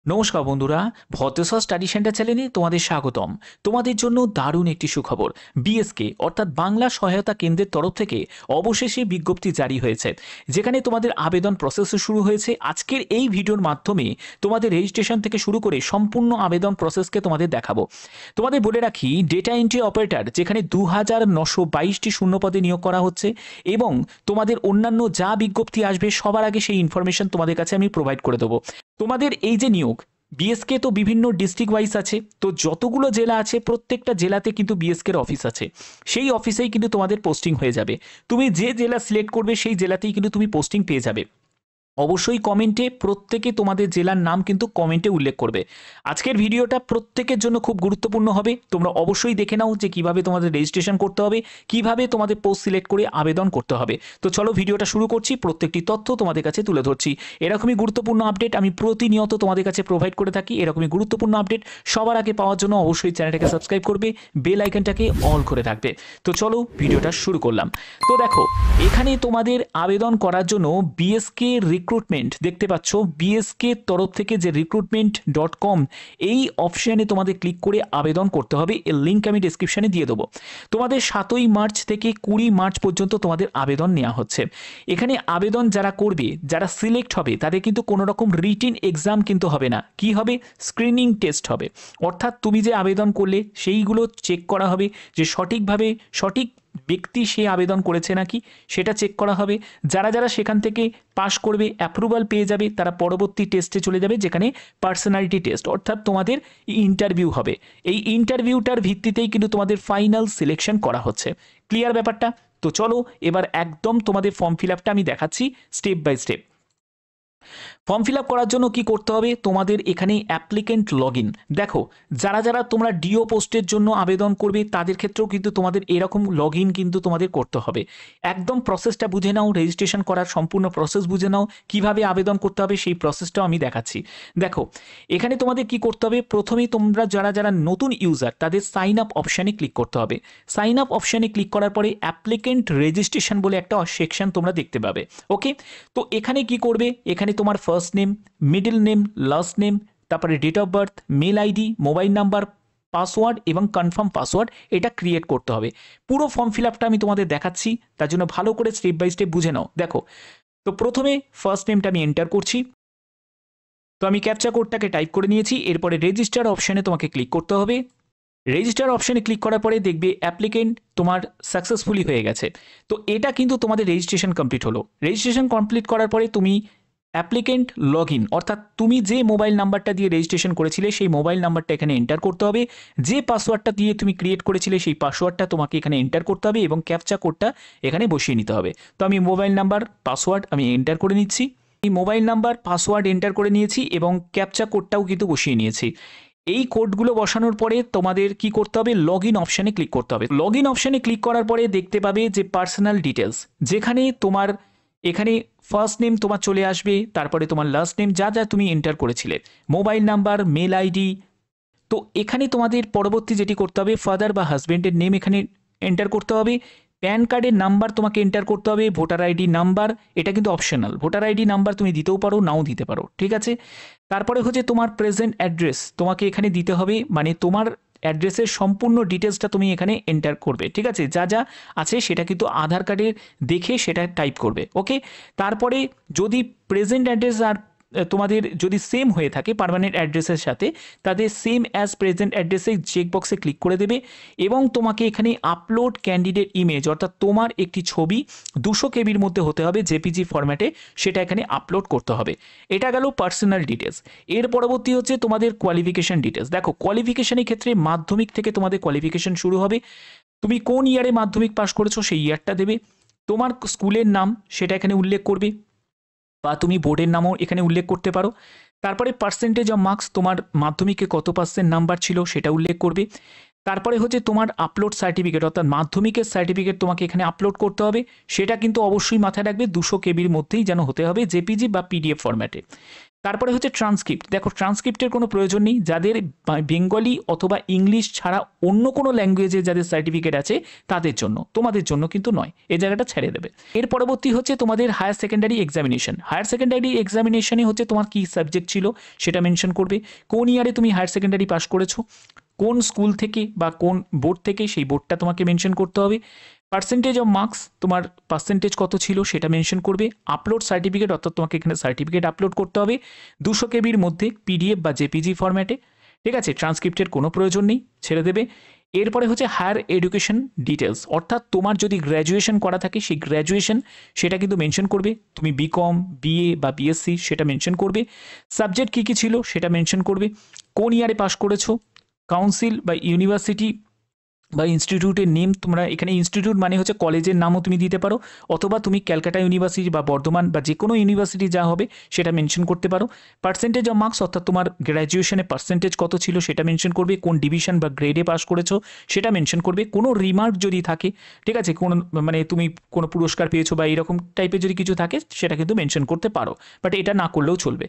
নমস্কার বন্ধুরা, ভদ্রসর study centre চ্যানেলে তোমাদের স্বাগতম। তোমাদের জন্য দারুণ একটি সুখবর। বিএসকে অর্থাৎ বাংলা সহায়তা কেন্দ্রের তরফ থেকে অবশেষে বিজ্ঞপ্তি জারি হয়েছে, যেখানে তোমাদের আবেদন প্রসেসও শুরু হয়েছে। আজকের এই ভিডিওর মাধ্যমে তোমাদের রেজিস্ট্রেশন থেকে শুরু করে সম্পূর্ণ আবেদন প্রসেসকে তোমাদের দেখাবো। তোমাদের বলে রাখি, ডেটা এন্ট্রি অপারেটর যেখানে 2922টি শূন্যপদে নিয়োগ করা হচ্ছে এবং তোমাদের অন্যান্য যা বিজ্ঞপ্তি আসবে সবার আগে সেই ইনফরমেশন তোমাদের কাছে আমি প্রোভাইড করে দেবো। তোমাদের এই যে নিয়োগ, বিএসকে তো বিভিন্ন ডিস্ট্রিক্ট ওয়াইজ আছে, তো যতগুলো জেলা আছে প্রত্যেকটা জেলাতে কিন্তু বিএসকের অফিস আছে। সেই অফিসেই কিন্তু তোমাদের পোস্টিং হয়ে যাবে। তুমি যে জেলা সিলেক্ট করবে সেই জেলাতেই কিন্তু তুমি পোস্টিং পেয়ে যাবে। অবশ্যই কমেন্টে প্রত্যেকে তোমাদের জেলার নাম কিন্তু কমেন্টে উল্লেখ করবে। আজকের ভিডিওটা প্রত্যেকের জন্য খুব গুরুত্বপূর্ণ হবে। তোমরা অবশ্যই দেখে নাও যে কিভাবে তোমাদের রেজিস্ট্রেশন করতে হবে, কিভাবে তোমাদের পোস্ট সিলেক্ট করে আবেদন করতে হবে। তো চলো ভিডিওটা শুরু করছি। প্রত্যেকটি তথ্য তোমাদের কাছে তুলে ধরছি। এরকমই গুরুত্বপূর্ণ আপডেট আমি প্রতিনিয়ত তোমাদের কাছে প্রোভাইড করে থাকি। এরকমই গুরুত্বপূর্ণ আপডেট সবার আগে পাওয়ার জন্য অবশ্যই চ্যানেলটাকে সাবস্ক্রাইব করবে, বেল আইকনটাকে অল করে রাখবে। তো চলো ভিডিওটা শুরু করলাম। তো দেখো, এখানে তোমাদের আবেদন করার জন্য বিএসকে রিক্রুটমেন্ট দেখতে পাচ্ছ, বিএসকে তরফ থেকে যে recruitment.com এই অপশানে তোমাদের ক্লিক করে আবেদন করতে হবে। এর লিঙ্ক আমি ডিসক্রিপশানে দিয়ে দেবো। তোমাদের 7ই মার্চ থেকে 20 মার্চ পর্যন্ত তোমাদের আবেদন নেওয়া হচ্ছে। এখানে আবেদন যারা করবে, যারা সিলেক্ট হবে, তাদের কিন্তু কোনো রকম রিটিন এক্সাম কিন্তু হবে না। কি হবে? স্ক্রিনিং টেস্ট হবে। অর্থাৎ তুমি যে আবেদন করলে সেইগুলো চেক করা হবে যে সঠিকভাবে সঠিক ব্যক্তি সে আবেদন করেছে নাকি, সেটা চেক করা হবে। যারা যারা সেখান থেকে পাশ করবে, অ্যাপ্রুভাল পেয়ে যাবে, তারা পরবর্তী টেস্টে চলে যাবে, যেখানে পার্সোনালিটি টেস্ট অর্থাৎ তোমাদের ইন্টারভিউ হবে। এই ইন্টারভিউটার ভিত্তিতেই কিন্তু তোমাদের ফাইনাল সিলেকশন করা হচ্ছে। ক্লিয়ার ব্যাপারটা? তো চলো এবার একদম তোমাদের ফর্ম ফিল আপটা আমি দেখাচ্ছি step by step. Form fill up করার জন্য কি করতে হবে? তোমাদের এখানে অ্যাপ্লিকেন্ট লগ ইন। দেখো, যারা যারা তোমরা ডিও পোস্টের জন্য আবেদন করবে তাদের ক্ষেত্রেও কিন্তু তোমাদের এরকম লগ ইন কিন্তু তোমাদের করতে হবে। একদম প্রসেসটা বুঝে নাও, রেজিস্ট্রেশন করার সম্পূর্ণ প্রসেস বুঝে নাও, কিভাবে আবেদন করতে হবে সেই প্রসেসটাও আমি দেখাচ্ছি। দেখো, এখানে তোমাদের কি করতে হবে? প্রথমেই তোমরা যারা যারা নতুন ইউজার তাদের সাইন আপ অপশানে ক্লিক করতে হবে। সাইন আপ অপশানে ক্লিক করার পরে অ্যাপ্লিকেন্ট রেজিস্ট্রেশন বলে একটা সেকশন তোমরা দেখতে পাবে। ওকে, তো এখানে কি করবে? এখানে তোমার first name, middle name, last name, তারপরে date of birth, mail ID, mobile number, password এবং কনফার্ম পাসওয়ার্ড এটা ক্রিয়েট করতে হবে। পুরো ফর্ম ফিল আপটা আমি তোমাদের দেখাচ্ছি, তার জন্য ভালো করে স্টেপ বাই স্টেপ বুঝে নাও। দেখো, তো প্রথমে ফার্স্ট নেমটা আমি এন্টার করছি। তো আমি ক্যাপচা কোডটাকে টাইপ করে নিয়েছি। এরপরে রেজিস্টার অপশানে তোমাকে ক্লিক করতে হবে। রেজিস্টার অপশানে ক্লিক করার পরে দেখবে অ্যাপ্লিকেন্ট তোমার সাকসেসফুলি হয়ে গেছে। তো এটা কিন্তু তোমাদের রেজিস্ট্রেশন কমপ্লিট হলো। রেজিস্ট্রেশন কমপ্লিট করার পরে তুমি অ্যাপ্লিকেন্ট লগ ইন অর্থাৎ তুমি যে মোবাইল নাম্বারটা দিয়ে রেজিস্ট্রেশন করেছিলে সেই মোবাইল নাম্বারটা এখানে এন্টার করতে হবে। যে পাসওয়ার্ডটা দিয়ে তুমি ক্রিয়েট করেছিলে সেই পাসওয়ার্ডটা তোমাকে এখানে এন্টার করতে হবে এবং ক্যাপচা কোডটা এখানে বসিয়ে নিতে হবে। তো আমি মোবাইল নাম্বার পাসওয়ার্ড আমি এন্টার করে নিচ্ছি। এই মোবাইল নাম্বার পাসওয়ার্ড এন্টার করে নিয়েছি এবং ক্যাপচা কোডটাও কিন্তু বসিয়ে নিয়েছি। এই কোডগুলো বসানোর পরে তোমাদের কি করতে হবে? লগ ইন অপশানে ক্লিক করতে হবে। লগ ইন অপশানে ক্লিক করার পরে দেখতে পাবে যে পার্সোনাল ডিটেলস, যেখানে তোমার এখানে ফার্স্ট নেম তোমার চলে আসবে, তারপরে তোমার লাস্ট নেম যা যা তুমি এন্টার করেছিলে, মোবাইল নাম্বার, মেল আইডি। তো এখানে তোমাদের পরবর্তী যেটি করতে হবে, ফাদার বা হাজব্যান্ডের নেম এখানে এন্টার করতে হবে। প্যান কার্ডের নাম্বার তোমাকে এন্টার করতে হবে। ভোটার আইডি নাম্বার, এটা কিন্তু অপশনাল। ভোটার আইডি নাম্বার তুমি দিতেও পারো, নাও দিতে পারো, ঠিক আছে। তারপরে হচ্ছে তোমার প্রেজেন্ট অ্যাড্রেস তোমাকে এখানে দিতে হবে, মানে তোমার অ্যাড্রেসের সম্পূর্ণ ডিটেলসটা তুমি এখানে এন্টার করবে, ঠিক আছে। যা যা আছে সেটা কিন্তু আধার কার্ডের দেখে সেটা টাইপ করবে। ওকে, তারপরে যদি প্রেজেন্ট অ্যাড্রেস আর তোমাদের যদি সেম হয়ে থাকে পার্মানেন্ট অ্যাড্রেসের সাথে, তাদের সেম অ্যাজ প্রেজেন্ট অ্যাড্রেসে চেকবক্সে ক্লিক করে দেবে এবং তোমাকে এখানে আপলোড ক্যান্ডিডেট ইমেজ অর্থাৎ তোমার একটি ছবি 200 কেবির মধ্যে হতে হবে জেপিজি ফরম্যাটে, সেটা এখানে আপলোড করতে হবে। এটা গেল পার্সোনাল ডিটেলস। এর পরবর্তী হচ্ছে তোমাদের কোয়ালিফিকেশন ডিটেলস। দেখো, কোয়ালিফিকেশনের ক্ষেত্রে মাধ্যমিক থেকে তোমাদের কোয়ালিফিকেশন শুরু হবে। তুমি কোন ইয়ারে মাধ্যমিক পাস করেছো সেই ইয়ারটা দেবে। তোমার স্কুলের নাম সেটা এখানে উল্লেখ করবে, বা তুমি বোর্ডের নামও এখানে উল্লেখ করতে পারো। তারপরে পার্সেন্টেজ অফ মার্কস, তোমার মাধ্যমিকে কত পার্সেন্ট নাম্বার ছিল সেটা উল্লেখ করবে। তারপরে হচ্ছে তোমার আপলোড সার্টিফিকেট অর্থাৎ মাধ্যমিকের সার্টিফিকেট তোমাকে এখানে আপলোড করতে হবে। সেটা কিন্তু অবশ্যই মাথায় রাখবে 200 কেবির মধ্যেই যেন হতে হবে, জেপিজি বা পিডিএফ ফরম্যাটে। তারপরে হচ্ছে ট্রান্সক্রিপ্ট। দেখো ট্রান্সক্রিপ্টের কোনো প্রয়োজন নেই, যাদের বেঙ্গলি অথবা ইংলিশ ছাড়া অন্য কোনো ল্যাঙ্গুয়েজে যাদের সার্টিফিকেট আছে তাদের জন্য, তোমাদের জন্য কিন্তু নয়, এই জায়গাটা ছেড়ে দেবে। এর পরবর্তী হচ্ছে তোমাদের higher secondary examination. Higher secondary এক্সামিনেশনে হচ্ছে তোমার কী সাবজেক্ট ছিল সেটা মেনশন করবে, কোন ইয়ারে তুমি হায়ার সেকেন্ডারি পাস করেছো, কোন স্কুল থেকে বা কোন বোর্ড থেকে, সেই বোর্ডটা তোমাকে মেনশন করতে হবে। পার্সেন্টেজ অফ মার্কস, তোমার পার্সেন্টেজ কত ছিল সেটা মেনশন করবে। আপলোড সার্টিফিকেট, অর্থাৎ তোমাকে এখানে সার্টিফিকেট আপলোড করতে হবে 200 কেবির মধ্যে পিডিএফ বা জেপিজি ফরম্যাটে। ঠিক আছে, ট্রান্সক্রিপ্টের কোনো প্রয়োজন নেই, ছেড়ে দেবে। এরপরে হচ্ছে হায়ার এডুকেশন ডিটেলস, অর্থাৎ তোমার যদি গ্র্যাজুয়েশন করা থাকে সেই গ্র্যাজুয়েশন সেটা কিন্তু মেনশন করবে, তুমি বিকম, বিএ বা বিএসসি সেটা মেনশন করবে। সাবজেক্ট কী কী ছিল সেটা মেনশন করবে, কোন ইয়ারে পাস করেছো, কাউন্সিল বা ইউনিভার্সিটি বা ইনস্টিটিউটের নেম, তোমরা এখানে ইনস্টিটিউট মানে হচ্ছে কলেজের নামও তুমি দিতে পারো, অথবা তুমি ক্যালকাটা ইউনিভার্সিটি বা বর্ধমান বা যে কোনো ইউনিভার্সিটি যা হবে সেটা মেনশন করতে পারো। পার্সেন্টেজ অফ মার্কস, অর্থাৎ তোমার গ্র্যাজুয়েশনে পার্সেন্টেজ কত ছিল সেটা মেনশন করবে, কোন ডিভিশন বা গ্রেডে পাস করেছো সেটা মেনশন করবে। কোনো রিমার্ক যদি থাকে, ঠিক আছে, কোনো মানে তুমি কোনো পুরস্কার পেয়েছো বা এরকম টাইপের যদি কিছু থাকে সেটা কিন্তু মেনশন করতে পারো, বাট এটা না করলেও চলবে।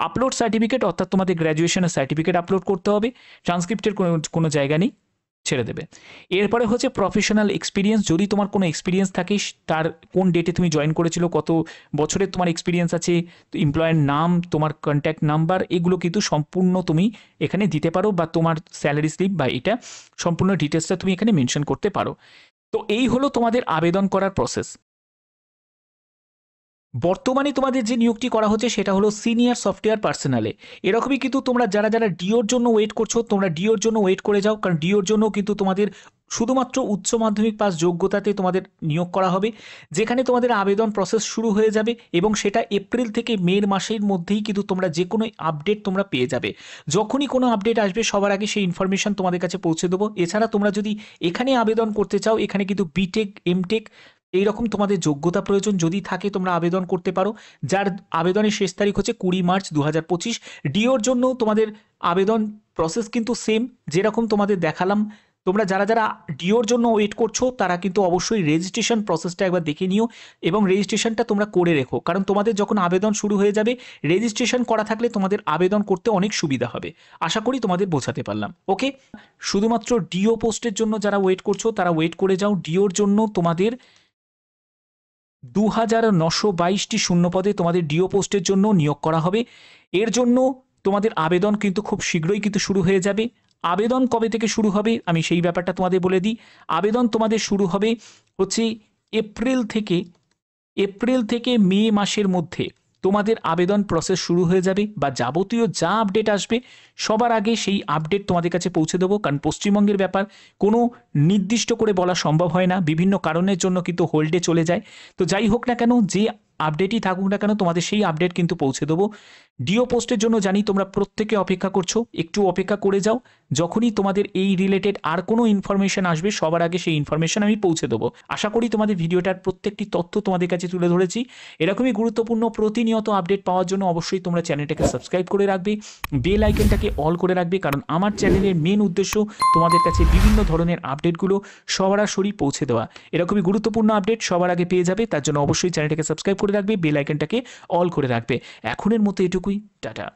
আপলোড সার্টিফিকেট, অর্থাৎ তোমাদের গ্র্যাজুয়েশনের সার্টিফিকেট আপলোড করতে হবে, ট্রান্সক্রিপ্টের কোনো জায়গা নেই, ছেড়ে দেবে। এরপরে হচ্ছে প্রফেশনাল এক্সপিরিয়েন্স, যদি তোমার কোনো এক্সপিরিয়েন্স থাকে, তার কোন ডেটে তুমি জয়েন করেছিল, কত বছরের তোমার এক্সপিরিয়েন্স আছে, এমপ্লয়ের নাম, তোমার কন্ট্যাক্ট নাম্বার, এগুলো কিন্তু সম্পূর্ণ তুমি এখানে দিতে পারো, বা তোমার স্যালারি স্লিপ বা এটা সম্পূর্ণ ডিটেলসটা তুমি এখানে মেনশন করতে পারো। তো এই হলো তোমাদের আবেদন করার প্রসেস। বর্তমানে তোমাদের যে নিয়োগটি করা হচ্ছে সেটা হলো সিনিয়র সফটওয়্যার পার্সোনালে। এরকমই কিন্তু তোমরা যারা যারা ডিওর জন্য ওয়েট করছো, তোমরা ডিওর জন্য ওয়েট করে যাও, কারণ ডিওর জন্য কিন্তু তোমাদের শুধুমাত্র উচ্চ মাধ্যমিক পাস যোগ্যতাতে তোমাদের নিয়োগ করা হবে, যেখানে তোমাদের আবেদন প্রসেস শুরু হয়ে যাবে, এবং সেটা এপ্রিল থেকে মে মাসের মধ্যেই কিন্তু তোমরা যে কোনো আপডেট তোমরা পেয়ে যাবে। যখনই কোনো আপডেট আসবে সবার আগে সেই ইনফরমেশন তোমাদের কাছে পৌঁছে দেবো। এছাড়া তোমরা যদি এখানে আবেদন করতে চাও, এখানে কিন্তু বিটেক, এমটেক এইরকম তোমাদের যোগ্যতা প্রয়োজন যদি থাকে তোমরা আবেদন করতে পারো, যার আবেদনের শেষ তারিখ হচ্ছে 20 মার্চ 2025। ডিওর জন্য তোমাদের আবেদন প্রসেস কিন্তু সেম, যেরকম তোমাদের দেখালাম। তোমরা যারা যারা ডিওর জন্য ওয়েট করছো তারা কিন্তু অবশ্যই রেজিস্ট্রেশন প্রসেসটা একবার দেখে নিও, এবং রেজিস্ট্রেশনটা তোমরা করে রেখো, কারণ তোমাদের যখন আবেদন শুরু হয়ে যাবে রেজিস্ট্রেশন করা থাকলে তোমাদের আবেদন করতে অনেক সুবিধা হবে। আশা করি তোমাদের বোঝাতে পারলাম। ওকে, শুধুমাত্র ডিও পোস্টের জন্য যারা ওয়েট করছো তারা ওয়েট করে যাও। ডিওর জন্য তোমাদের 2922টি শূন্যপদে তোমাদের ডিও পোস্টের জন্য নিয়োগ করা হবে। এর জন্য তোমাদের আবেদন কিন্তু খুব শীঘ্রই কিন্তু শুরু হয়ে যাবে। আবেদন কবে থেকে শুরু হবে আমি সেই ব্যাপারটা তোমাদের বলে দিই। আবেদন তোমাদের শুরু হবে হচ্ছে এপ্রিল থেকে মে মাসের মধ্যে তোমাদের আবেদন প্রসেস শুরু হয়ে যাবে, বা যাবতীয় যা আপডেট আসবে সবার আগে সেই আপডেট তোমাদের কাছে পৌঁছে দেবো। কারণ পশ্চিমবঙ্গের ব্যাপার কোনো নির্দিষ্ট করে বলা সম্ভব হয় না, বিভিন্ন কারণের জন্য কিন্তু হোল্ডে চলে যায়। তো যাই হোক না কেন, যে আপডেটই থাকুক না কেন, তোমাদের সেই আপডেট কিন্তু পৌঁছে দেবো। ডিও পোস্টের জন্য জানি তোমরা প্রত্যেকে অপেক্ষা করছো, একটু অপেক্ষা করে যাও। যখনই তোমাদের এই রিলেটেড আর কোনো ইনফরমেশন আসবে সবার আগে সেই ইনফরমেশন আমি পৌঁছে দেবো। আশা করি তোমাদের ভিডিওটার প্রত্যেকটি তথ্য তোমাদের কাছে তুলে ধরেছি। এরকমই গুরুত্বপূর্ণ প্রতিনিয়ত আপডেট পাওয়ার জন্য অবশ্যই তোমরা চ্যানেলটাকে সাবস্ক্রাইব করে রাখবে, বেল আইকনটাকে অল করে রাখবে, কারণ আমার চ্যানেলের মেন উদ্দেশ্য তোমাদের কাছে বিভিন্ন ধরনের আপডেটগুলো সরাসরি পৌঁছে দেওয়া। এরকমই গুরুত্বপূর্ণ আপডেট সবার আগে পেয়ে যাবে, তার জন্য অবশ্যই চ্যানেলটাকে সাবস্ক্রাইব করে রাখবে, বেল আইকনটাকে অল করে রাখবে। এখনের মতো এটুকুই, টাটা।